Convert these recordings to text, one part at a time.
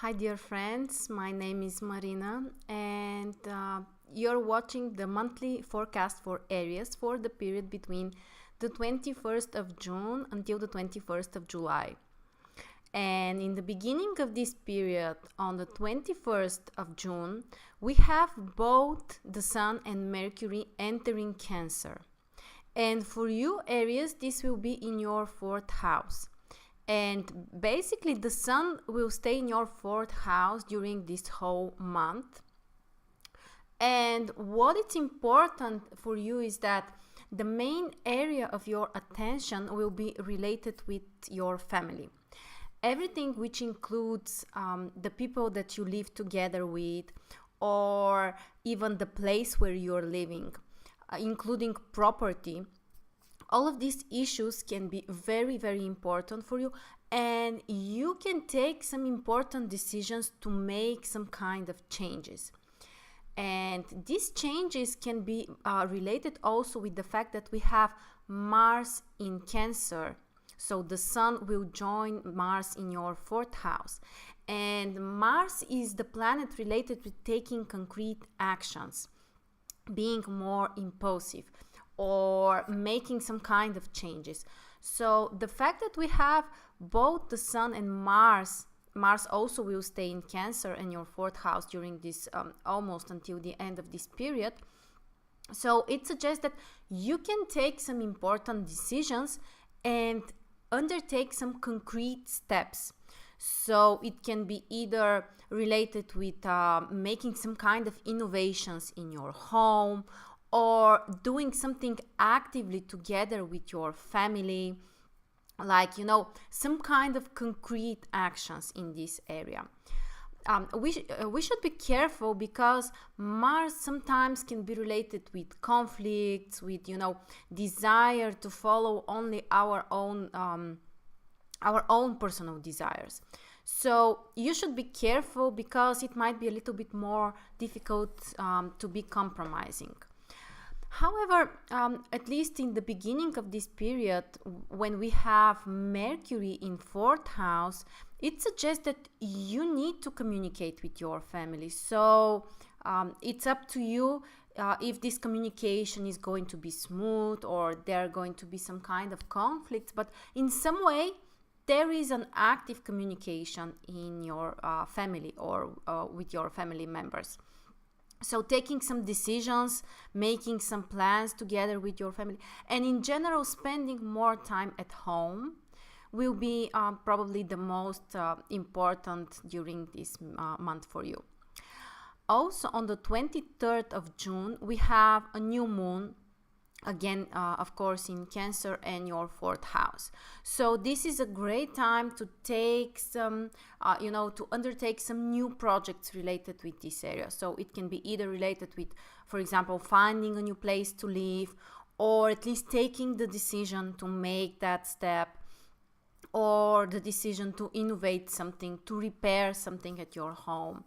Hi dear friends, my name is Marina and you're watching the monthly forecast for Aries for the period between the 21st of June until the 21st of July. And in the beginning of this period, on the 21st of June, we have both the Sun and Mercury entering Cancer. And for you, Aries, this will be in your 4th house. And basically, the Sun will stay in your 4th house during this whole month. And what is important for you is that the main area of your attention will be related with your family. Everything which includes the people that you live together with, or even the place where you're living, including property. All of these issues can be very, very important for you, and you can take some important decisions to make some kind of changes. And these changes can be related also with the fact that we have Mars in Cancer. So the Sun will join Mars in your 4th house. And Mars is the planet related with taking concrete actions, being more impulsive, or making some kind of changes. So the fact that we have both the Sun and Mars also will stay in Cancer in your 4th house during this almost until the end of this period. So it suggests that you can take some important decisions and undertake some concrete steps. So it can be either related with making some kind of innovations in your home, or doing something actively together with your family, like, some kind of concrete actions in this area. We should be careful because Mars sometimes can be related with conflicts, with, desire to follow only our own personal desires. So you should be careful because it might be a little bit more difficult to be compromising. However, at least in the beginning of this period, when we have Mercury in 4th house, it suggests that you need to communicate with your family. So it's up to you if this communication is going to be smooth or there are going to be some kind of conflicts. But in some way, there is an active communication in your family or with your family members. So taking some decisions, making some plans together with your family, and in general spending more time at home will be probably the most important during this month for you. Also on the 23rd of June, we have a new moon, again, of course, in Cancer and your 4th house. So this is a great time to take some, to undertake some new projects related with this area. So it can be either related with, for example, finding a new place to live, or at least taking the decision to make that step, or the decision to innovate something, to repair something at your home.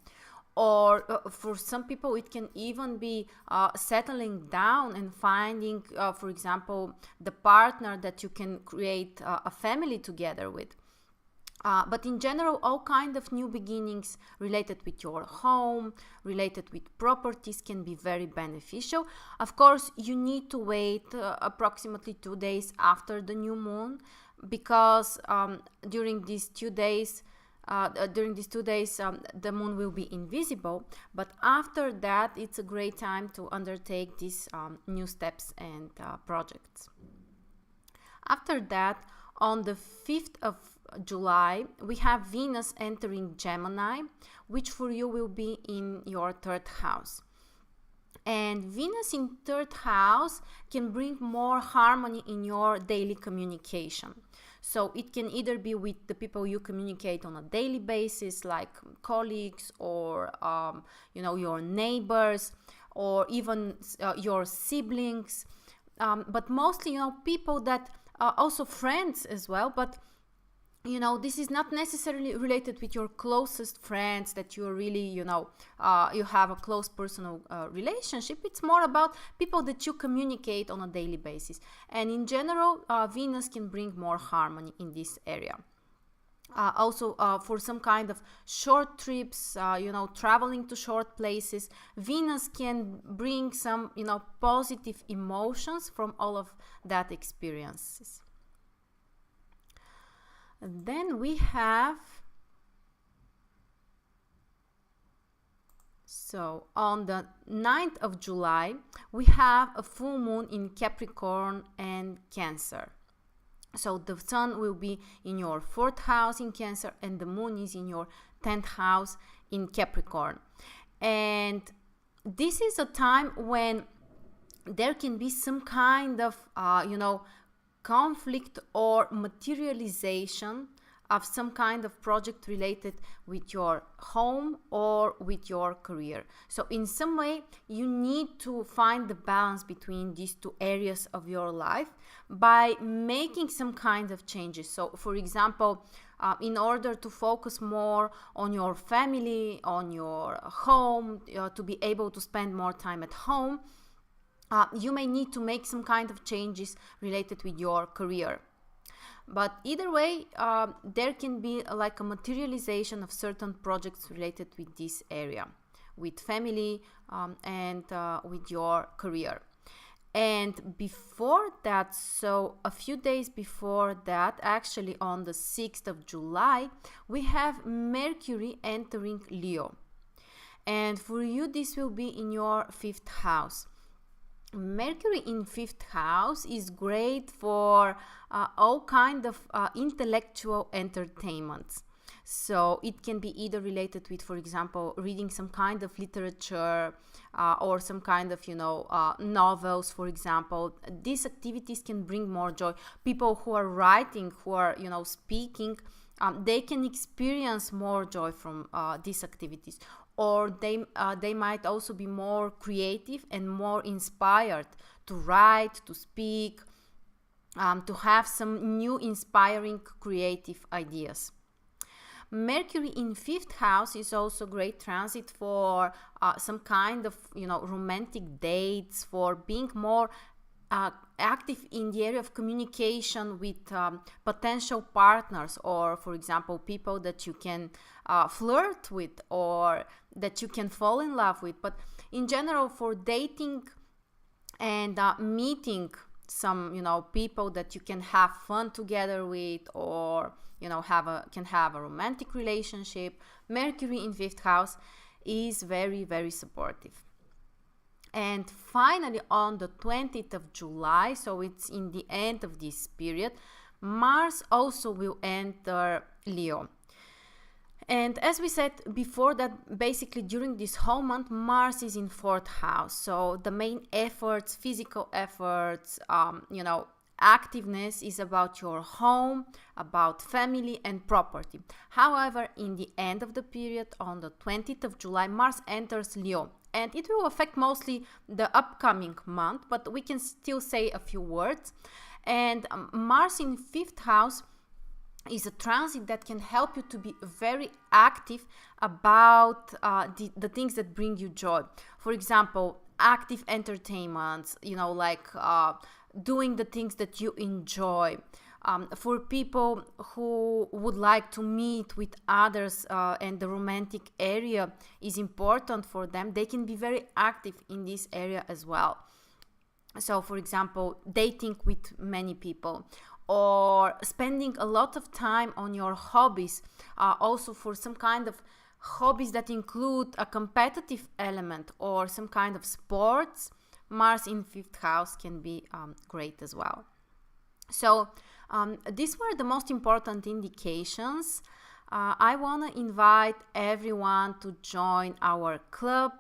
Or for some people, it can even be settling down and finding, for example, the partner that you can create a family together with. But in general, all kinds of new beginnings related with your home, related with properties can be very beneficial. Of course, you need to wait approximately 2 days after the new moon, because during these 2 days, the moon will be invisible, but after that it's a great time to undertake these new steps and projects. After that, on the 5th of July, we have Venus entering Gemini, which for you will be in your 3rd house. And Venus in 3rd house can bring more harmony in your daily communication. So it can either be with the people you communicate on a daily basis, like colleagues or, your neighbors, or even your siblings. But mostly, people that are also friends as well. But this is not necessarily related with your closest friends that you're really, you have a close personal relationship. It's more about people that you communicate on a daily basis. And in general, Venus can bring more harmony in this area. Also for some kind of short trips, traveling to short places. Venus can bring some, positive emotions from all of that experiences. And then we have, so on the 9th of July, we have a full moon in Capricorn and Cancer. So the sun will be in your 4th house in Cancer, and the moon is in your 10th house in Capricorn. And this is a time when there can be some kind of, conflict or materialization of some kind of project related with your home or with your career. So in some way, you need to find the balance between these two areas of your life by making some kind of changes. So for example, in order to focus more on your family, on your home, to be able to spend more time at home, you may need to make some kind of changes related with your career. But either way, there can be like a materialization of certain projects related with this area, with family and with your career. And before that, so a few days before that, actually on the 6th of July, we have Mercury entering Leo. And for you, this will be in your 5th house. Mercury in 5th house is great for all kind of intellectual entertainments. So it can be either related with, for example, reading some kind of literature or some kind of, novels, for example. These activities can bring more joy. People who are writing, who are, speaking, they can experience more joy from these activities. Or they might also be more creative and more inspired to write, to speak, to have some new inspiring creative ideas. Mercury in 5th house is also great transit for some kind of, romantic dates, for being more active in the area of communication with potential partners, or for example people that you can flirt with or that you can fall in love with. But in general, for dating and meeting some people that you can have fun together with, or can have a romantic relationship, Mercury in 5th house is very, very supportive. And finally, on the 20th of July, so it's in the end of this period, Mars also will enter Leo. And as we said before, that basically during this whole month, Mars is in 4th house. So the main efforts, physical efforts, activeness is about your home, about family and property. However, in the end of the period, on the 20th of July, Mars enters Leo. And it will affect mostly the upcoming month, but we can still say a few words. And Mars in 5th house is a transit that can help you to be very active about the things that bring you joy. For example, active entertainments, like doing the things that you enjoy. For people who would like to meet with others and the romantic area is important for them, they can be very active in this area as well. So for example, dating with many people, or spending a lot of time on your hobbies, also for some kind of hobbies that include a competitive element or some kind of sports. Mars in 5th house can be great as well. So these were the most important indications. I want to invite everyone to join our club,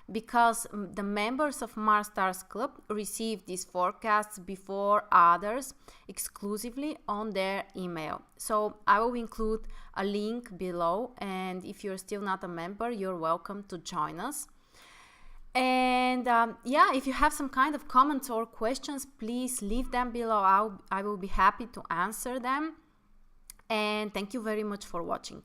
because the members of MarStars Club receive these forecasts before others exclusively on their email. So I will include a link below, and if you're still not a member, you're welcome to join us. And if you have some kind of comments or questions, please leave them below. I will be happy to answer them. And thank you very much for watching.